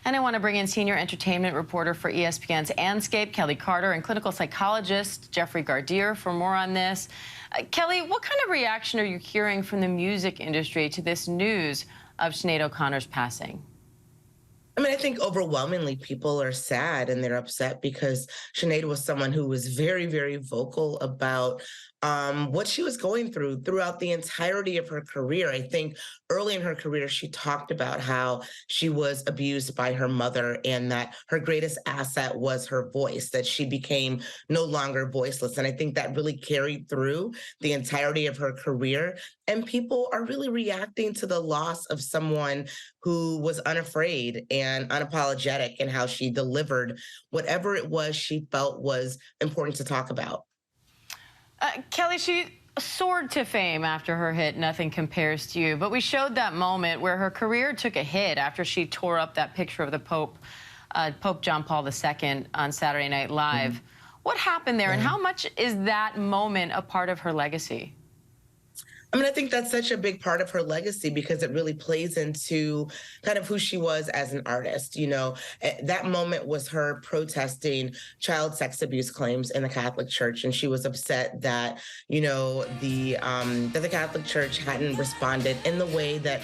And I want to bring in senior entertainment reporter for ESPN's Anscape, Kelly Carter, and clinical psychologist Jeffrey Gardier for more on this. Kelly, what kind of reaction are you hearing from the music industry to this news of Sinead O'Connor's passing? I mean, I think overwhelmingly people are sad and they're upset because Sinead was someone who was very, very vocal about what she was going through throughout the entirety of her career. I think early in her career, she talked about how she was abused by her mother and that her greatest asset was her voice, that she became no longer voiceless. And I think that really carried through the entirety of her career. And people are really reacting to the loss of someone who was unafraid and unapologetic in how she delivered whatever it was she felt was important to talk about. Kelly, she soared to fame after her hit Nothing Compares to You, but we showed that moment where her career took a hit after she tore up that picture of the Pope, Pope John Paul II, on Saturday Night Live. What happened there, and how much is that moment a part of her legacy? I mean, I think that's such a big part of her legacy because it really plays into kind of who she was as an artist. You know, that moment was her protesting child sex abuse claims in the Catholic Church, and she was upset that, you know, that the Catholic Church hadn't responded in the way that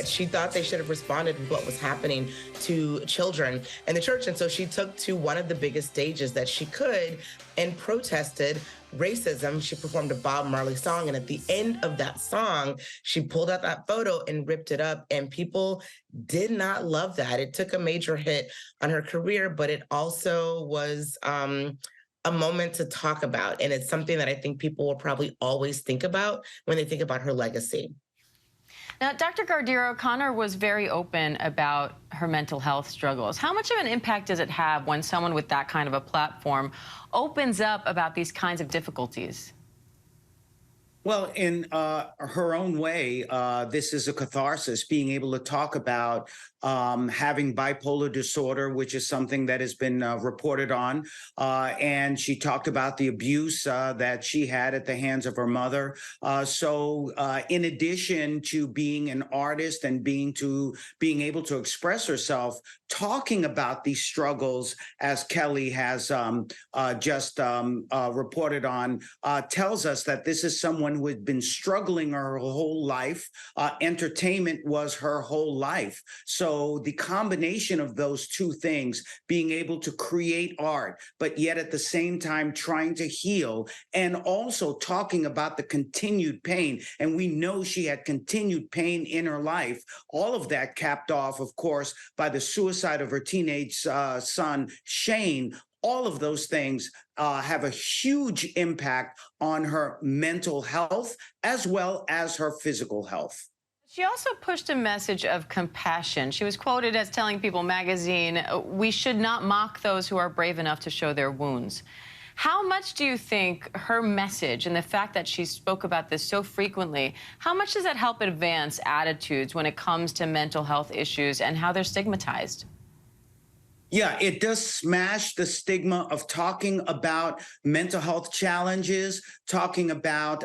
she thought they should have responded with what was happening to children in the church. And so she took to one of the biggest stages that she could and protested racism. She performed a Bob Marley song, and at the end of that song, she pulled out that photo and ripped it up, and people did not love that. It took a major hit on her career, but it also was a moment to talk about, and it's something that I think people will probably always think about when they think about her legacy. Now, Dr. Gardier O'Connor was very open about her mental health struggles. How much of an impact does it have when someone with that kind of a platform opens up about these kinds of difficulties? Well, in her own way, this is a catharsis, being able to talk about having bipolar disorder, which is something that has been reported on. And she talked about the abuse that she had at the hands of her mother. So in addition to being an artist and being able to express herself, talking about these struggles, as Kelly has just reported on, tells us that this is someone who had been struggling her whole life. Entertainment was her whole life. So the combination of those two things, being able to create art, but yet at the same time trying to heal, and also talking about the continued pain. And we know she had continued pain in her life. All of that capped off, of course, by the suicide of her teenage son, Shane. All of those things have a huge impact on her mental health as well as her physical health. She also pushed a message of compassion. She was quoted as telling People magazine, "We should not mock those who are brave enough to show their wounds." How much do you think her message and the fact that she spoke about this so frequently, how much does that help advance attitudes when it comes to mental health issues and how they're stigmatized? Yeah, it does smash the stigma of talking about mental health challenges, talking about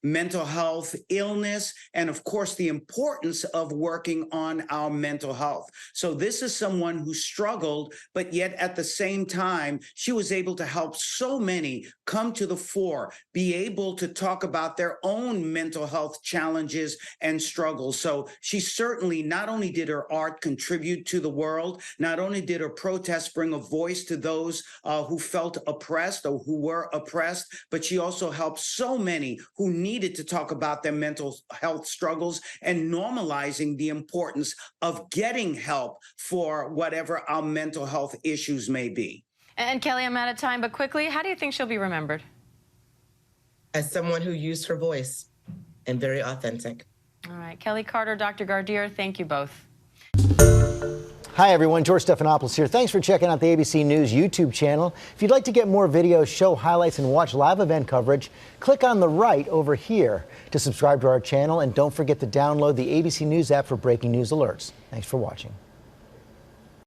mental health illness, and of course, the importance of working on our mental health. So this is someone who struggled, but yet at the same time, she was able to help so many come to the fore, be able to talk about their own mental health challenges and struggles. So she certainly, not only did her art contribute to the world, not only did her protests bring a voice to those who felt oppressed or who were oppressed, but she also helped so many who needed to talk about their mental health struggles and normalizing the importance of getting help for whatever our mental health issues may be. And Kelly, I'm out of time, but quickly, how do you think she'll be remembered? As someone who used her voice and very authentic. All right, Kelly Carter, Dr. Gardier, thank you both. Hi everyone, George Stephanopoulos here. Thanks for checking out the ABC News YouTube channel. If you'd like to get more videos, show highlights, and watch live event coverage, click on the right over here to subscribe to our channel, and don't forget to download the ABC News app for breaking news alerts. Thanks for watching.